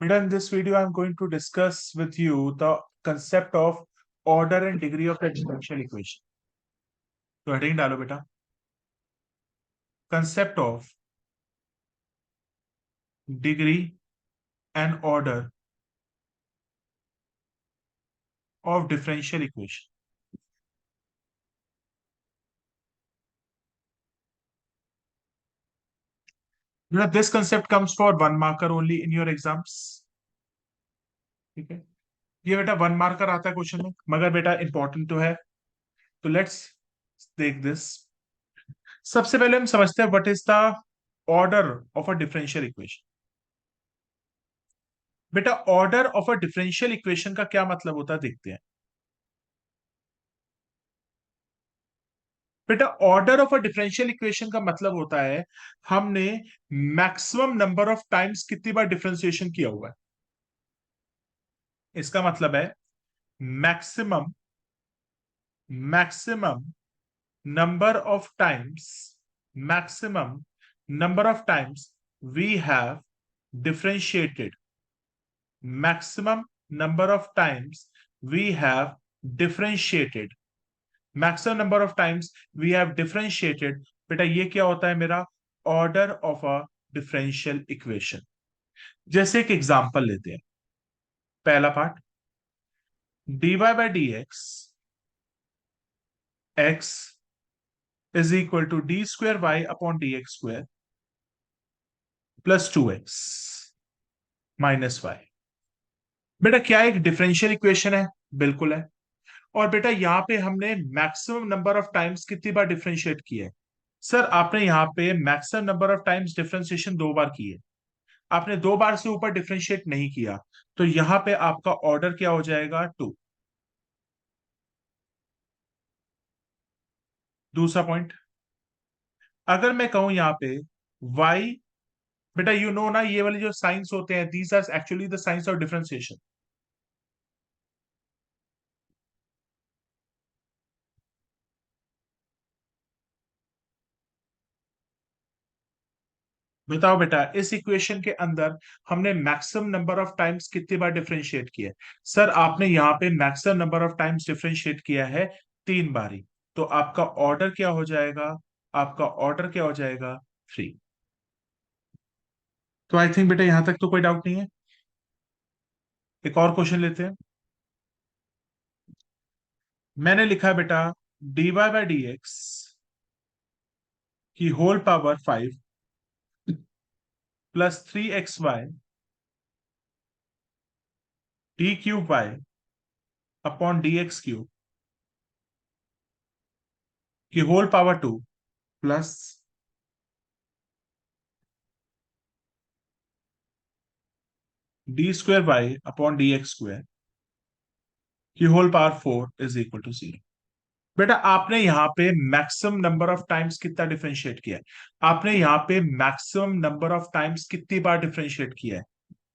But in this video, I'm going to discuss with you the concept of order and degree of the differential equation. तो heading डालो बेटा, concept of degree and order of differential equation. This concept comes for 1 marker only in your exams. ठीक है, ये बेटा 1 marker आता है question में, मगर बेटा इंपॉर्टेंट तो है. तो लेट्स देख दिस. सबसे पहले हम समझते हैं what is the order of a differential equation. बेटा order of a differential equation का क्या मतलब होता है देखते हैं. बेटा order of a differential equation का मतलब होता है हमने मैक्सिमम नंबर ऑफ टाइम्स कितनी बार डिफरेंशिएशन किया हुआ है. इसका मतलब है maximum maximum number of times maximum number of times we have differentiated maximum number of times we have differentiated maximum number of times we have differentiated. बेटा ये क्या होता है मेरा order of a differential equation. जैसे एक example लेते हैं. पहला part dy by dx x is equal to d square y upon dx square plus 2x minus y. बेटा क्या एक डिफरेंशियल इक्वेशन है? बिल्कुल है. और बेटा यहाँ पे हमने मैक्सिमम नंबर ऑफ टाइम्स कितनी बार डिफरेंशिएट किया है? सर आपने यहाँ पे maximum number of times differentiation 2 बार की है. आपने 2 बार से ऊपर डिफरेंशिएट नहीं किया, तो यहाँ पे आपका ऑर्डर क्या हो जाएगा? 2. दूसरा पॉइंट, अगर मैं कहूं यहाँ पे y, बेटा यू नो ना ये वाले जो साइंस होते हैं these are actually the science of differentiation. बताओ बेटा इस इक्वेशन के अंदर हमने मैक्सिमम नंबर ऑफ टाइम्स कितनी बार डिफरेंशिएट किया है? सर आपने यहाँ पे maximum number of times differentiate किया है 3 बारी. तो आपका ऑर्डर क्या हो जाएगा? आपका ऑर्डर क्या हो जाएगा? 3. तो आई थिंक बेटा यहां तक तो कोई डाउट नहीं है. एक और क्वेश्चन लेते हैं. मैंने लिखा बेटा dy बाई डी एक्स की whole power 5 plus 3xy D cube Y upon D X cube की whole power 2 plus D square Y upon D X square की whole power 4 is equal to 0. बेटा आपने यहाँ पे मैक्सिमम नंबर ऑफ टाइम्स कितना differentiate किया है? आपने यहाँ पे मैक्सिमम नंबर ऑफ टाइम्स कितनी बार डिफरेंशिएट किया है?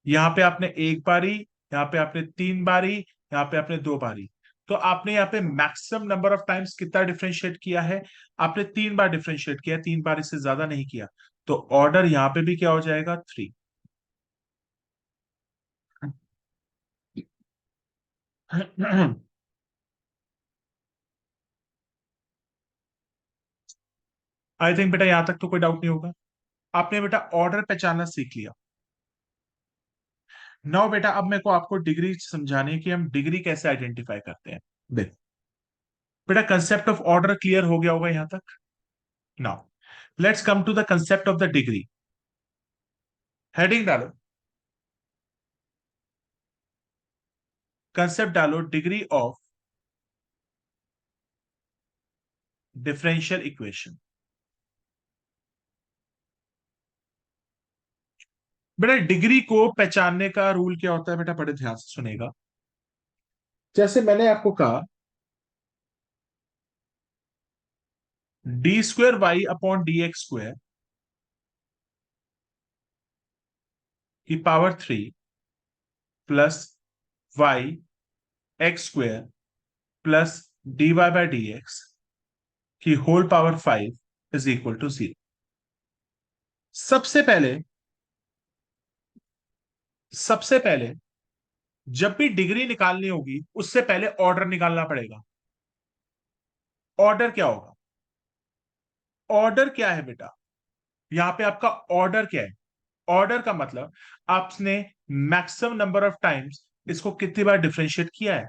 यहाँ पे आपने 1 बारी, यहाँ पे आपने 3 बारी, यहाँ पे आपने 2 बारी. तो आपने यहाँ पे मैक्सिमम नंबर ऑफ टाइम्स कितना डिफरेंशिएट किया है? आपने 3 बार डिफरेंशिएट किया, 3 बार से ज्यादा नहीं किया. तो ऑर्डर यहाँ पे भी क्या हो जाएगा? 3. आई थिंक बेटा यहां तक तो कोई डाउट नहीं होगा. आपने बेटा ऑर्डर पहचानना सीख लिया. नाउ बेटा अब मेरे को आपको डिग्री समझानी है कि हम डिग्री कैसे आइडेंटिफाई करते हैं. देख बेटा कंसेप्ट ऑफ ऑर्डर क्लियर हो गया होगा यहां तक. Now let's come to the concept of the degree. Heading डालो, कंसेप्ट डालो डिग्री ऑफ डिफरेंशियल इक्वेशन. बेटा डिग्री को पहचानने का रूल क्या होता है? बेटा बड़े ध्यान से सुनेगा. जैसे मैंने आपको कहा D square Y upon D X square की power 3 plus Y X square plus D Y by D X की whole power 5 is equal to 0. सबसे पहले सबसे पहले जब भी डिग्री निकालनी होगी उससे पहले ऑर्डर निकालना पड़ेगा। ऑर्डर क्या होगा? ऑर्डर क्या है बेटा? यहां पे आपका ऑर्डर क्या है? ऑर्डर का मतलब आपने मैक्सिमम नंबर ऑफ टाइम्स इसको कितनी बार डिफरेंशिएट किया है।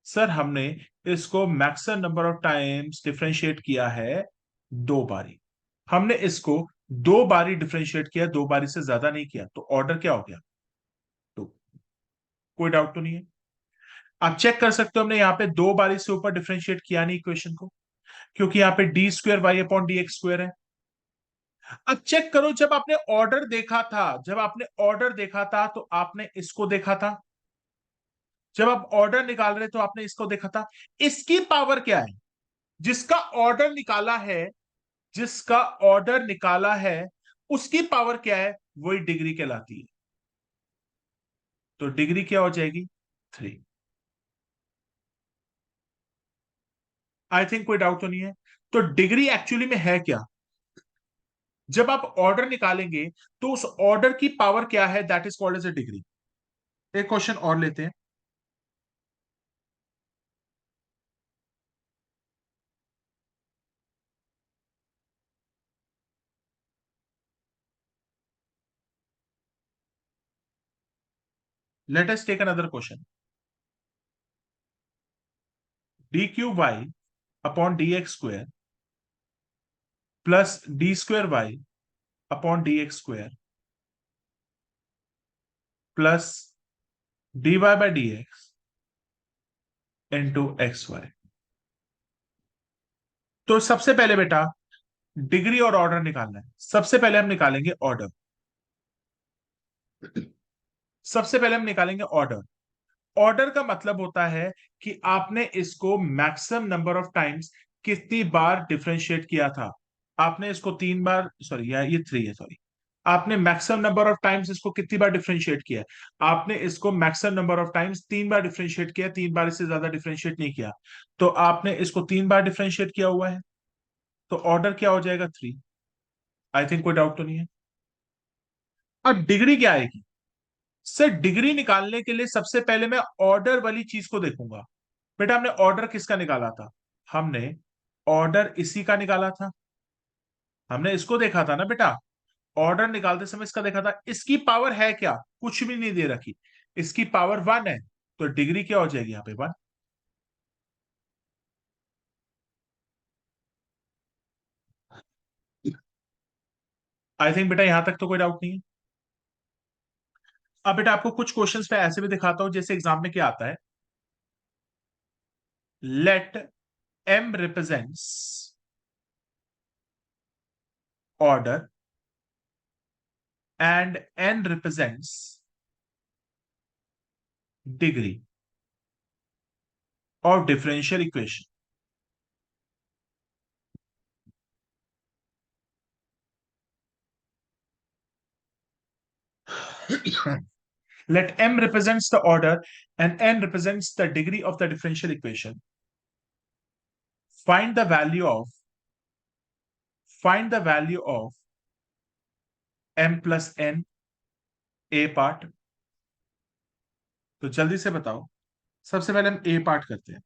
सर हमने इसको maximum number of times differentiate किया है 2 बारी। हमने इसको 2 बारी डिफरेंशिएट किया, 2 बारी से ज्यादा नहीं किया, तो ऑर्डर क्या हो गया? तो कोई डाउट तो नहीं है? आप चेक कर सकते हो, हमने यहाँ पे 2 बारी से ऊपर डिफरेंशिएट किया नहीं इक्वेशन को, क्योंकि यहाँ पे d² y/dx² है। अब चेक करो, जब आपने ऑर्डर देखा था, जब आपने ऑर्डर देखा था तो आपने इसको देखा था। जब आप ऑर्डर निकाल रहे तो आपने इसको देखा था। इसकी पावर क्या है? जिसका ऑर्डर निकाला है, जिसका ऑर्डर निकाला है उसकी पावर क्या है? वही डिग्री कहलाती है। तो डिग्री क्या हो जाएगी? 3। आई थिंक कोई डाउट तो नहीं है। तो डिग्री एक्चुअली में है क्या? जब आप ऑर्डर निकालेंगे तो उस ऑर्डर की पावर क्या है, that is called as a degree. एक क्वेश्चन और लेते हैं। Let us take another question. d³ y/dx² plus d²y/dx² plus dy/dx into xy। तो सबसे पहले बेटा डिग्री और ऑर्डर निकालना है। सबसे पहले हम निकालेंगे ऑर्डर। सबसे पहले हम निकालेंगे ऑर्डर। ऑर्डर का मतलब होता है कि आपने इसको मैक्सिमम नंबर ऑफ टाइम्स कितनी बार डिफरेंशिएट किया था। आपने इसको 3 बार, सॉरी या ये 3 है, सॉरी। आपने मैक्सिमम नंबर ऑफ टाइम्स इसको कितनी बार डिफरेंशिएट किया? आपने इसको maximum number of times 3 bar differentiate किया, 3 बार से ज्यादा डिफरेंशिएट नहीं किया। तो आपने इसको 3 बार डिफरेंशिएट किया हुआ है, तो ऑर्डर क्या हो जाएगा? 3। आई थिंक कोई डाउट तो नहीं है। अब डिग्री क्या आएगी? सर डिग्री निकालने के लिए सबसे पहले मैं ऑर्डर वाली चीज को देखूंगा। बेटा हमने ऑर्डर किसका निकाला था? हमने ऑर्डर इसी का निकाला था। हमने इसको देखा था ना बेटा। ऑर्डर निकालते समय इसका देखा था। इसकी पावर है क्या? कुछ भी नहीं दे रखी। इसकी पावर 1 है, तो डिग्री क्या हो जाएगी यहाँ पे? 1। आई थिंक बेटा यहां तक तो कोई डाउट नहीं है। अब बेटा आपको कुछ क्वेश्चंस पे ऐसे भी दिखाता हूं, जैसे एग्जाम में क्या आता है। Let m represents order and n represents degree और differential equation. Let m represents the order and n represents the degree of the differential equation. Find the value of find the value of m plus n, a part. तो जल्दी से बताओ। सबसे पहले हम a part करते हैं।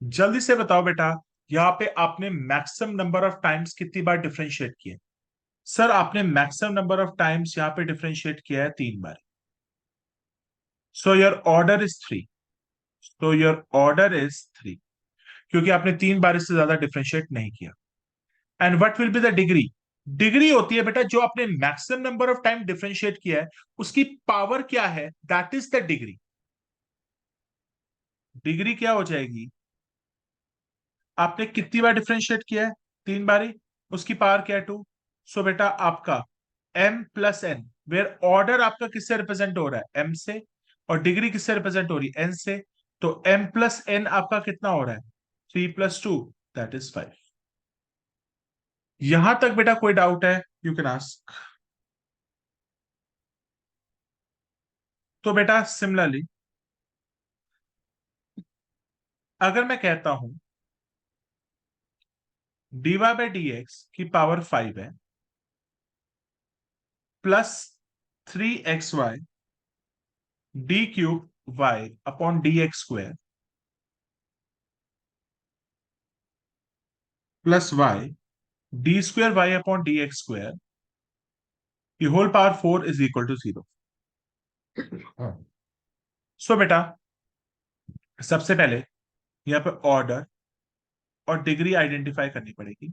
जल्दी से बताओ बेटा, यहां पे आपने मैक्सिमम नंबर ऑफ टाइम्स कितनी बार डिफरेंशिएट किए? सर आपने मैक्सिमम नंबर ऑफ टाइम्स यहां पे डिफरेंशिएट किया है 3 बार। So your order is 3। So your order is 3, क्योंकि आपने 3 बार इससे ज्यादा डिफरेंशिएट नहीं किया। And what will be the degree? Degree होती है बेटा जो आपने maximum number of time differentiate किया है उसकी पावर क्या है, that is the degree. Degree क्या हो जाएगी? आपने कितनी बार डिफरेंशिएट किया है? 3 बारी। उसकी पावर क्या है? 2। सो बेटा आपका m plus n, where order आपका किससे रिप्रेजेंट हो रहा है? m से। और डिग्री किससे रिप्रेजेंट हो रही है? n से। तो m प्लस एन आपका कितना हो रहा है? 3 + 2, दैट इज 5। यहां तक बेटा कोई डाउट है? You can ask. तो बेटा सिमिलरली अगर मैं कहता हूं dy बाई डी एक्स की पावर 5 है plus 3xy D cube Y upon D X square plus Y D square Y upon D X square की whole power 4 is equal to 0। So बेटा सबसे पहले यहाँ पे ऑर्डर और डिग्री आइडेंटिफाई करनी पड़ेगी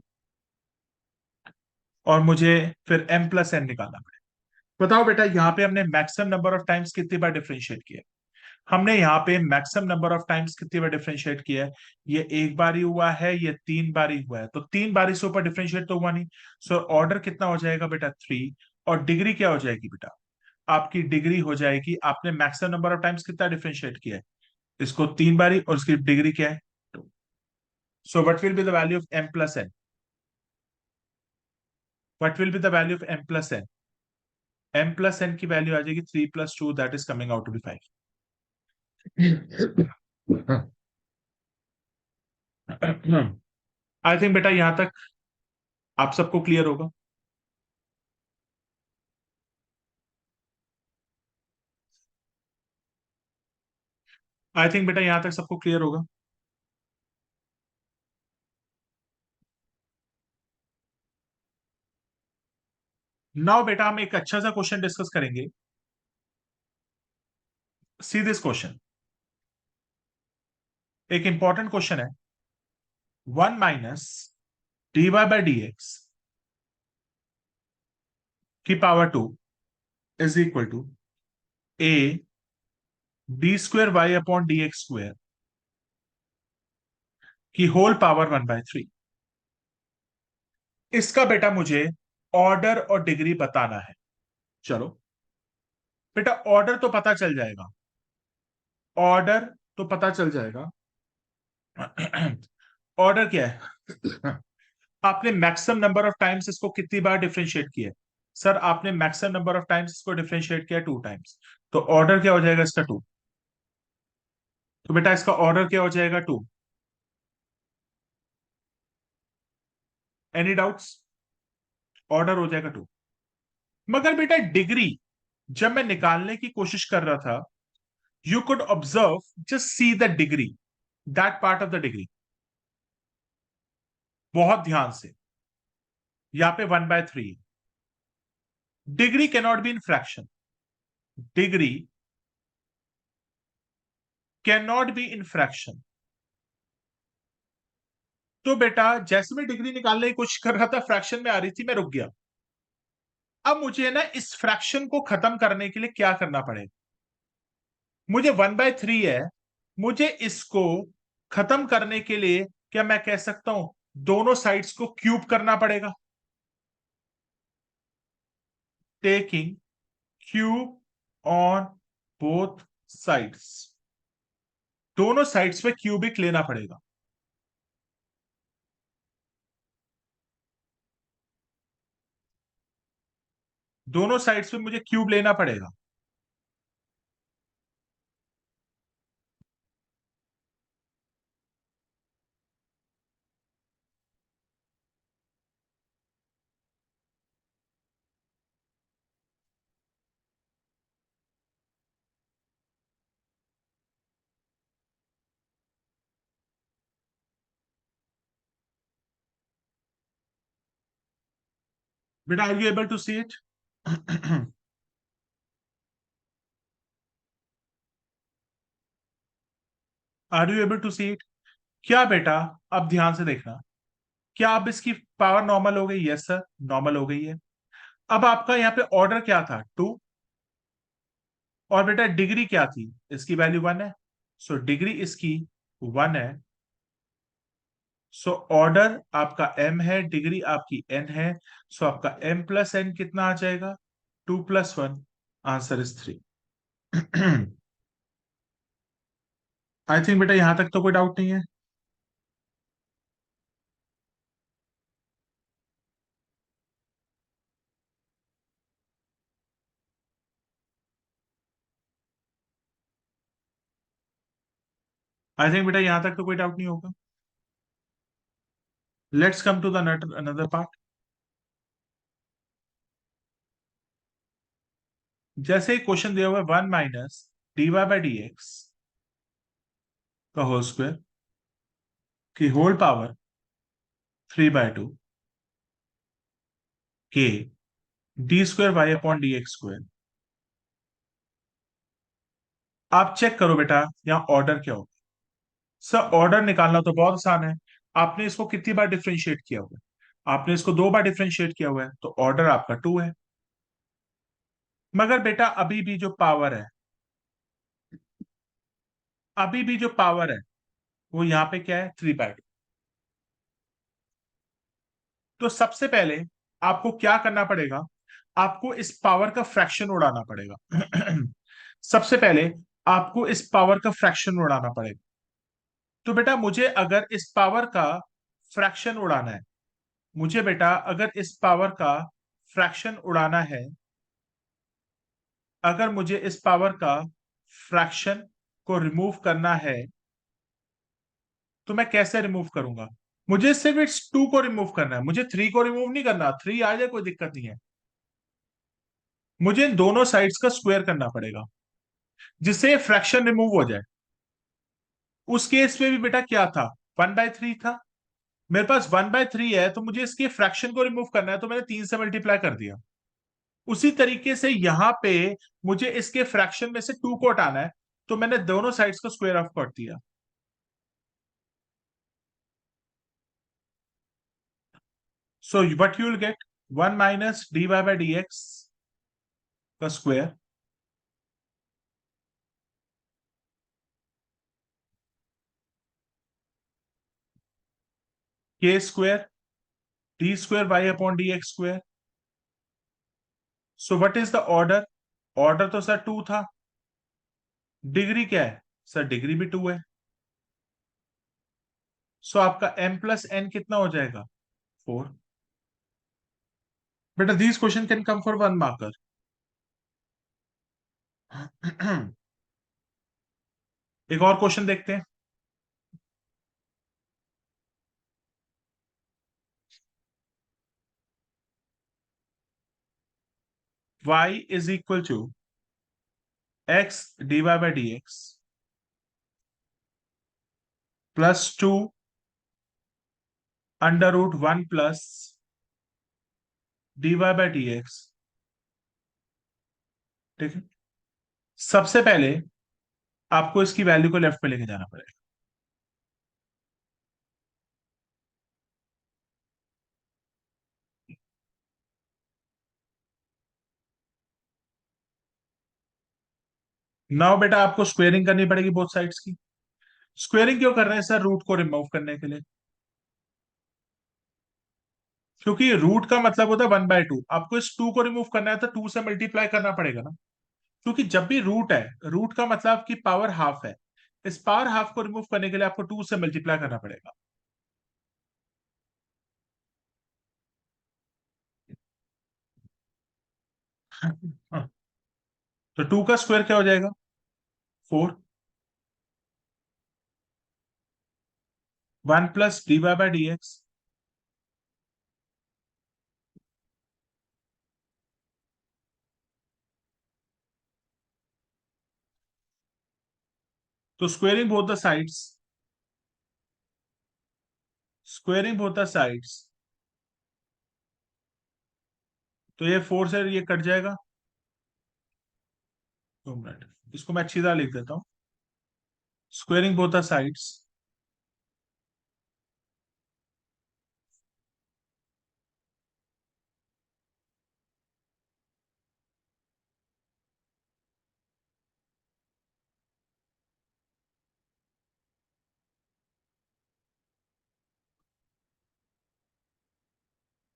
और मुझे फिर m प्लस n निकालना पड़ेगा। बताओ बेटा यहाँ पे हमने मैक्सिमम नंबर ऑफ टाइम्स कितनी बार डिफरेंशिएट किया है? हमने यहाँ पे मैक्सिमम नंबर ऑफ टाइम्स कितनी बार डिफरेंशिएट किया है? ये एक बार ही हुआ है, ये 3 बार ही हुआ है, तो 3 बार से ऊपर डिफरेंशिएट तो हुआ नहीं। सो ऑर्डर कितना हो जाएगा बेटा 3। और डिग्री क्या हो जाएगी बेटा? आपकी डिग्री हो जाएगी, आपने मैक्सिमम नंबर ऑफ टाइम्स कितना डिफरेंशिएट किया है? इसको 3 बार ही, और इसकी डिग्री क्या है? 2। So what will be the value of m plus n? What will be the value of m plus n? m plus n की वैल्यू आ जाएगी 3 + 2, that is coming out to be 5। I think बेटा यहां तक आप सबको clear होगा। आई think बेटा यहां तक सबको क्लियर होगा। नाउ बेटा हम एक अच्छा सा क्वेश्चन डिस्कस करेंगे। सी दिस क्वेश्चन, एक इंपॉर्टेंट क्वेश्चन है। 1 - dy/dx की power 2 is equal to a d² y/dx² की होल पावर 1/3। इसका बेटा मुझे ऑर्डर और डिग्री बताना है। चलो बेटा ऑर्डर तो पता चल जाएगा, ऑर्डर तो पता चल जाएगा। ऑर्डर क्या है? आपने मैक्सिमम नंबर ऑफ टाइम्स इसको कितनी बार डिफरेंशिएट किया है? सर आपने मैक्सिमम नंबर ऑफ टाइम्स इसको डिफरेंशिएट किया 2 टाइम्स, तो ऑर्डर क्या हो जाएगा इसका 2। तो बेटा इसका ऑर्डर क्या हो जाएगा 2। Any doubts? ऑर्डर हो जाएगा 2। मगर बेटा डिग्री जब मैं निकालने की कोशिश कर रहा था, you could observe, just see the degree, that part of the degree, बहुत ध्यान से। यहां पे 1/3, degree can not be in fraction, degree can not be in fraction. तो बेटा जैसे मैं डिग्री निकालने की कोशिश कर रहा था, फ्रैक्शन में आ रही थी, मैं रुक गया। अब मुझे ना इस फ्रैक्शन को खत्म करने के लिए क्या करना पड़ेगा? मुझे 1/3 है, मुझे इसको खत्म करने के लिए क्या मैं कह सकता हूं दोनों साइड्स को क्यूब करना पड़ेगा? Taking cube on both sides, दोनों साइड्स पे क्यूबिक लेना पड़ेगा। दोनों साइड्स पे मुझे क्यूब लेना पड़ेगा। बेटा are you able to see it? Are you able to see it? क्या बेटा, अब ध्यान से देखना, क्या अब इसकी पावर नॉर्मल हो गई? यस सर, नॉर्मल हो गई है। अब आपका यहाँ पे ऑर्डर क्या था? 2। और बेटा डिग्री क्या थी? इसकी वैल्यू 1 है, सो डिग्री इसकी 1 है। सो ऑर्डर आपका m है, डिग्री आपकी n है। सो आपका m प्लस n कितना आ जाएगा? 2 + 1, आंसर इज 3। आई थिंक बेटा यहां तक तो कोई डाउट नहीं है। आई थिंक बेटा यहां तक तो कोई डाउट नहीं होगा। Let's come to the another part. जैसे क्वेश्चन दिया हुआ है 1 - dy/dx का होल स्क्वायर की होल पावर 3/2 के d²y/dx²। आप चेक करो बेटा यहाँ ऑर्डर क्या होगा। सर ऑर्डर निकालना तो बहुत आसान है। आपने इसको कितनी बार डिफरेंशिएट किया हुआ है? आपने इसको 2 बार डिफरेंशिएट किया हुआ है, तो ऑर्डर आपका 2 है। मगर बेटा अभी भी जो पावर है, अभी भी जो पावर है वो यहाँ पे क्या है, 3/2। तो सबसे पहले आपको क्या करना पड़ेगा, आपको इस पावर का फ्रैक्शन उड़ाना पड़ेगा। सबसे पहले आपको इस पावर का फ्रैक्शन उड़ाना पड़ेगा। तो बेटा मुझे अगर इस पावर का फ्रैक्शन उड़ाना है, मुझे बेटा अगर इस पावर का फ्रैक्शन उड़ाना है, अगर मुझे इस पावर का फ्रैक्शन को रिमूव करना है, तो मैं कैसे रिमूव करूंगा? मुझे सिर्फ इस 2 को रिमूव करना है, मुझे 3 को रिमूव नहीं करना। 3 आ जाए कोई दिक्कत नहीं है। मुझे इन दोनों साइड्स का स्क्वायर करना पड़ेगा जिससे फ्रैक्शन रिमूव हो जाए। उस केस में भी बेटा क्या था, 1/3 था। मेरे पास 1/3 है, तो मुझे इसके फ्रैक्शन को रिमूव करना है, तो मैंने 3 से मल्टीप्लाई कर दिया। उसी तरीके से यहां पे मुझे इसके फ्रैक्शन में से 2 को हटाना है, तो मैंने दोनों साइड्स को स्क्वायर ऑफ कर दिया। So what you will get, 1 - dy/dx का square k² d²y/dx²। So what is the order? Order तो सर 2 था। डिग्री क्या है सर? डिग्री भी 2 है। सो आपका m+n कितना हो जाएगा? 4। बेटा this question can come for 1 marker. एक और क्वेश्चन देखते हैं। y is equal to x dy/dx +2 √1 plus dy/dx। ठीक है। सबसे पहले आपको इसकी वैल्यू को लेफ्ट पे लेके जाना पड़ेगा। नाउ बेटा आपको स्क्वेयरिंग करनी पड़ेगी बोथ साइड्स की। स्क्वेयरिंग क्यों कर रहे हैं सर? रूट को रिमूव करने के लिए। क्योंकि रूट का मतलब होता है 1/2। आपको इस 2 को रिमूव करना है तो 2 से मल्टीप्लाई करना पड़ेगा ना। क्योंकि जब भी रूट है, रूट का मतलब कि पावर हाफ है। इस पावर हाफ को रिमूव करने के लिए आपको 2 से मल्टीप्लाई करना पड़ेगा। हाँ, तो 2 का स्क्वायर क्या हो जाएगा? 4। 1 + dy/dx। तो स्क्वेयरिंग बोथ द साइड्स, तो ये 4 से ये कट जाएगा। 2 मिनट, इसको मैं अच्छी तरह लिख देता हूं। स्क्वेयरिंग बोथ द साइड्स,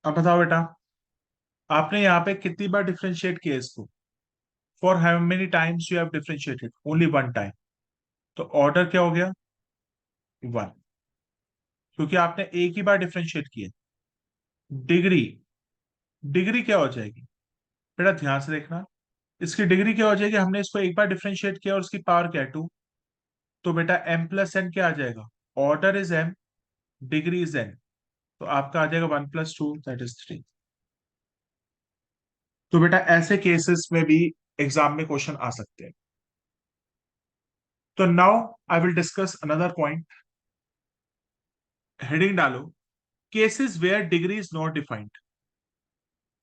अब बताओ बेटा, आपने यहाँ पे कितनी बार डिफरेंशिएट किया इसको? For how many times you have differentiated? Only 1 time. तो ऑर्डर क्या हो गया? 1। क्योंकि आपने एक ही बार डिफरेंशिएट किया। डिग्री, डिग्री क्या हो जाएगी बेटा? ध्यान से देखना। इसकी डिग्री क्या हो जाएगी? हमने इसको एक बार डिफरेंशिएट किया और उसकी पावर क्या है? 2। तो बेटा m प्लस एन क्या आ जाएगा, order is m, degree is n, तो आपका आ जाएगा 1 + 2 दैट इज 3। तो बेटा ऐसे केसेस में भी एग्जाम में क्वेश्चन आ सकते हैं। तो now I will discuss another point. Heading डालो, cases where degree is not defined.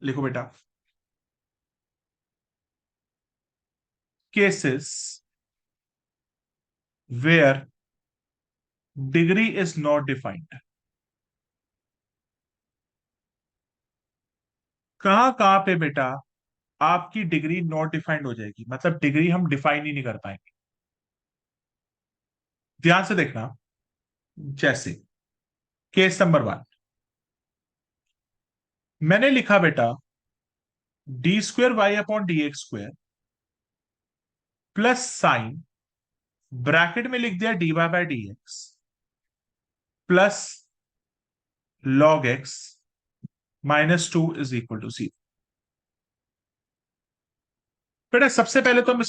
लिखो बेटा, cases where degree is not defined. कहां कहां पे बेटा आपकी डिग्री नॉट डिफाइंड हो जाएगी, मतलब डिग्री हम डिफाइन ही नहीं कर पाएंगे। ध्यान से देखना, जैसे केस नंबर 1 मैंने लिखा बेटा d² y/dx² plus sign, bracket में लिख दिया dy/dx प्लस log x -2 = 0। बेटा सबसे पहले तो हम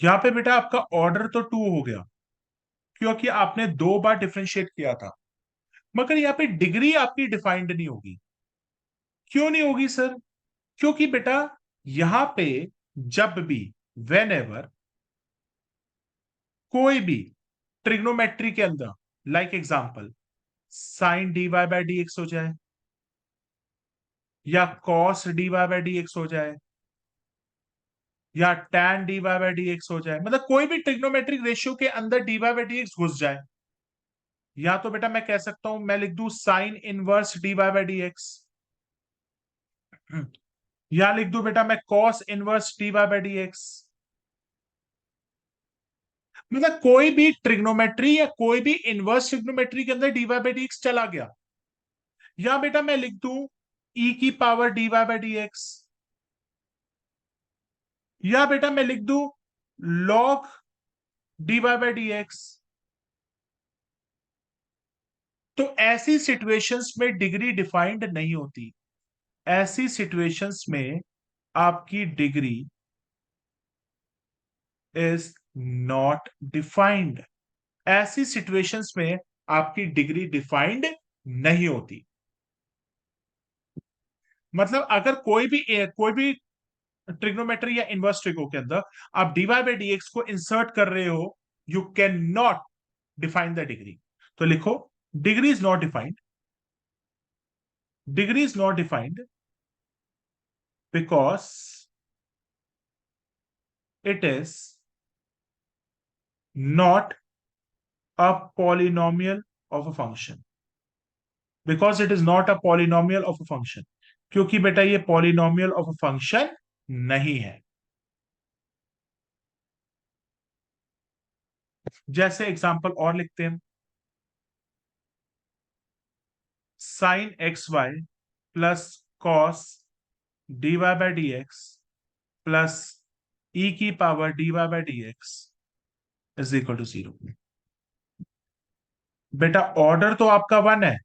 यहां पे बेटा आपका ऑर्डर तो 2 हो गया, क्योंकि आपने 2 बार डिफरेंशिएट किया था, मगर यहाँ पे डिग्री आपकी डिफाइंड नहीं होगी। क्यों नहीं होगी सर? क्योंकि बेटा यहां पे जब भी, वेन एवर, कोई भी ट्रिग्नोमेट्री के अंदर, लाइक एग्जाम्पल साइन dy/dx हो जाए या कॉस dy/dx हो जाए या tan dy/dx हो जाए, मतलब कोई भी ट्रिग्नोमेट्रिक रेशियो के अंदर dy/dx घुस जाए, या तो बेटा मैं कह सकता हूं, मैं लिख दूं साइन इनवर्स dy/dx, या लिख दूं बेटा मैं कॉस इनवर्स dy/dx। मतलब कोई भी ट्रिग्नोमेट्री या कोई भी इनवर्स ट्रिग्नोमेट्री के अंदर dy/dx चला गया, या बेटा मैं लिख दूं e⁻dy/dx, या बेटा मैं लिख दूं log dy/dx। तो ऐसी सिचुएशंस में डिग्री डिफाइंड नहीं होती। ऐसी सिचुएशंस में आपकी डिग्री इज नॉट डिफाइंड। ऐसी सिचुएशंस में आपकी डिग्री डिफाइंड नहीं होती। मतलब अगर कोई भी ट्रिग्नोमेट्री या इनवर्स ट्रिगो के अंदर आप dy/dx को इंसर्ट कर रहे हो, you can not define the degree. तो लिखो, degree is not defined, degree is not defined because it is not a polynomial of a function, because it is not a polynomial of a function, क्योंकि बेटा ये polynomial of a function नहीं है। जैसे example और लिखते हैं, sine x y plus cos dy/dx plus e⁻dy/dx = 0। बेटा ऑर्डर तो आपका 1 है,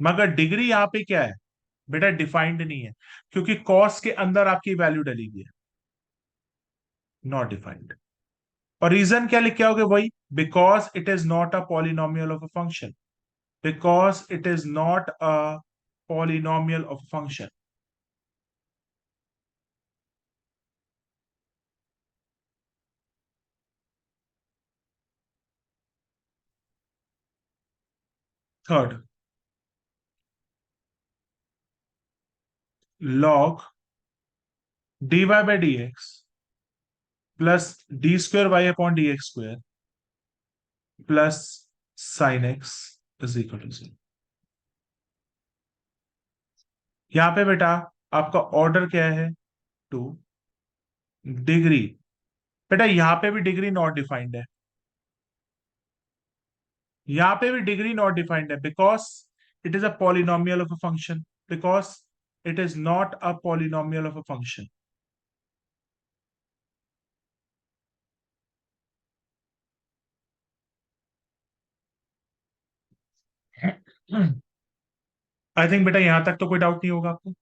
मगर डिग्री यहां पे क्या है बेटा, डिफाइंड नहीं है, क्योंकि कॉस के अंदर आपकी वैल्यू डली हुई है, नॉट डिफाइंड। और रीजन क्या लिख के आओगे, वही because it is not a polynomial of a function. because it is not a polynomial of a function. Third, log dy by dx plus d square y upon dx square plus sin x is equal to 0। यहां पे बेटा आपका order क्या है? 2। Degree, बेटा यहां पे भी डिग्री नॉट डिफाइंड है, यहां पे भी डिग्री नॉट डिफाइंड है, because it is a polynomial of a function, because it is not a polynomial of a function. I think बेटा यहां तक तो कोई डाउट नहीं होगा आपको।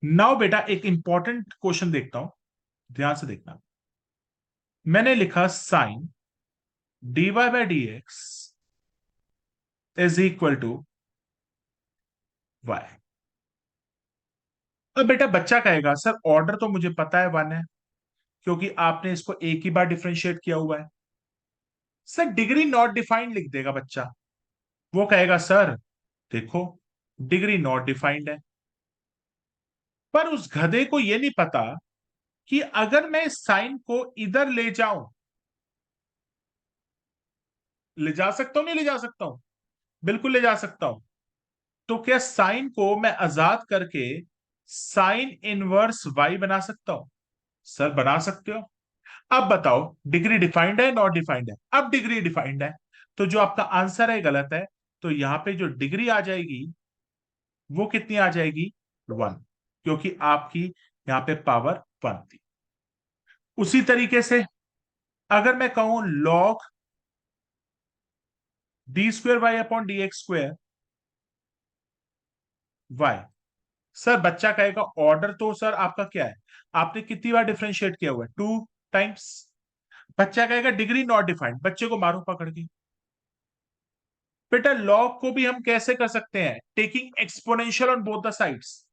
नाउ बेटा एक इंपॉर्टेंट क्वेश्चन देखता हूं, ध्यान से देखना। मैंने लिखा sine dy by dx is equal to y। अब बेटा बच्चा कहेगा सर ऑर्डर तो मुझे पता है 1 है, क्योंकि आपने इसको एक ही बार डिफरेंशिएट किया हुआ है। सर डिग्री नॉट डिफाइंड लिख देगा बच्चा, वो कहेगा सर देखो डिग्री नॉट डिफाइंड है। पर उस गधे को यह नहीं पता कि अगर मैं इस साइन को इधर ले जाऊं, ले जा सकता हूं नहीं ले जा सकता हूं? बिल्कुल ले जा सकता हूं। तो क्या साइन को मैं आजाद करके साइन इनवर्स वाई बना सकता हूं? सर बना सकते हो। अब बताओ डिग्री डिफाइंड है नॉट डिफाइंड है? अब डिग्री डिफाइंड है, तो जो आपका आंसर है गलत है। तो यहां पे जो डिग्री आ जाएगी वो कितनी आ जाएगी? 1, क्योंकि आपकी यहां पे पावर 1 थी। उसी तरीके से अगर मैं कहूं log D square Y upon D x square y, sir बच्चा कहेगा ऑर्डर तो सर आपका क्या है, आपने कितनी बार डिफरेंशिएट किया हुआ है? 2 टाइम्स। बच्चा कहेगा डिग्री नॉट डिफाइंड, बच्चे को मारो पकड़ के। बेटा लॉग को भी हम कैसे कर सकते हैं? Taking exponential on both the sides.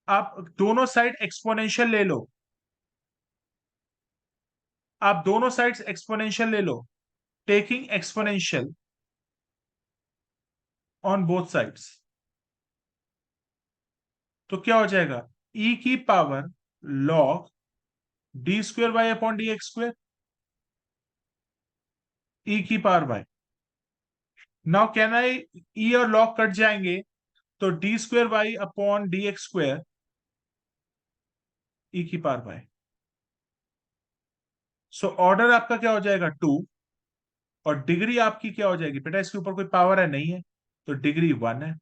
आप दोनों साइड एक्सपोनेंशियल ले लो, आप दोनों साइड्स एक्सपोनेंशियल ले लो, taking exponential on both sides. तो क्या हो जाएगा? ई की power log D square Y upon D x square, E की power Y. Now can I, E और लॉग कट जाएंगे, तो D square Y upon D x square E की पावर वाई। सो ऑर्डर आपका क्या हो जाएगा? 2। और डिग्री आपकी क्या हो जाएगी? बेटा इसके ऊपर कोई पावर है नहीं है, तो डिग्री 1 है।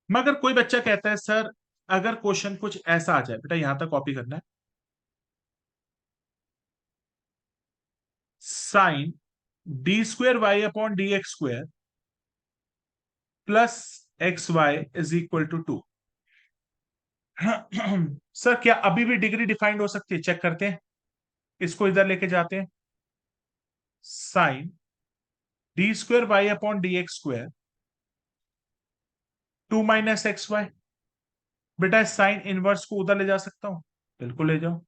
मगर कोई बच्चा कहता है सर अगर क्वेश्चन कुछ ऐसा आ जाए, बेटा यहां तक कॉपी करना है, sine d square Y upon D x square plus x y is equal to 2। Sir क्या अभी भी डिग्री डिफाइंड हो सकती है? चेक करते हैं, इसको इधर लेके जाते हैं। Sine d square Y upon D x square 2 minus x y. बेटा साइन इनवर्स को उधर ले जा सकता हूं? बिल्कुल ले जाओ।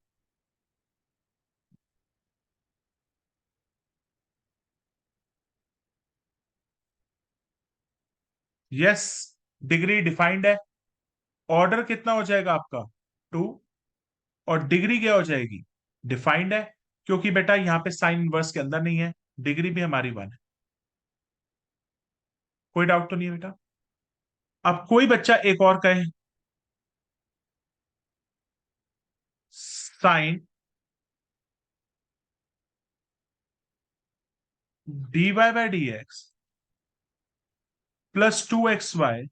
यस, डिग्री डिफाइंड है। ऑर्डर कितना हो जाएगा आपका? 2। और डिग्री क्या हो जाएगी? डिफाइंड है, क्योंकि बेटा यहां पे साइन इनवर्स के अंदर नहीं है, डिग्री भी हमारी 1 है। कोई डाउट तो नहीं है बेटा? अब कोई बच्चा एक और कहे sine d Y by D x plus 2xy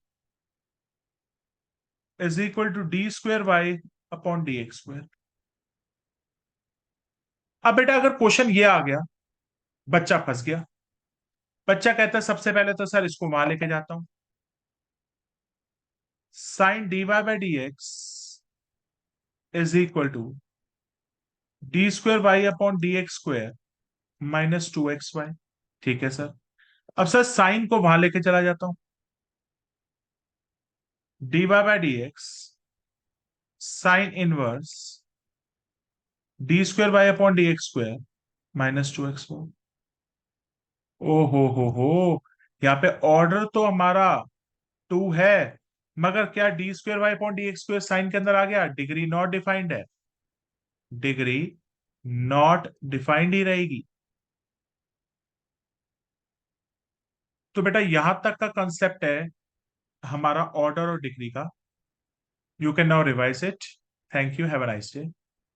is equal to d square Y upon D x square. अब बेटा अगर क्वेश्चन ये आ गया, बच्चा फंस गया। बच्चा कहता है सबसे पहले तो सर इसको वहां लेके जाता हूं, sine d Y by D x is equal to d square Y upon D x square minus 2xy। ठीक है सर। अब सर साइन को वहां लेके चला जाता हूं। dy/dx sine inverse d² by upon dx² -2x4। ओ हो, यहाँ पे ऑर्डर तो हमारा 2 है, मगर क्या d² by upon dx² sign के अंदर आ गया? डिग्री नॉट डिफाइंड है, डिग्री नॉट डिफाइंड ही रहेगी। तो बेटा यहां तक का कंसेप्ट है हमारा ऑर्डर और डिग्री का। You can now revise it. Thank you, have a nice day.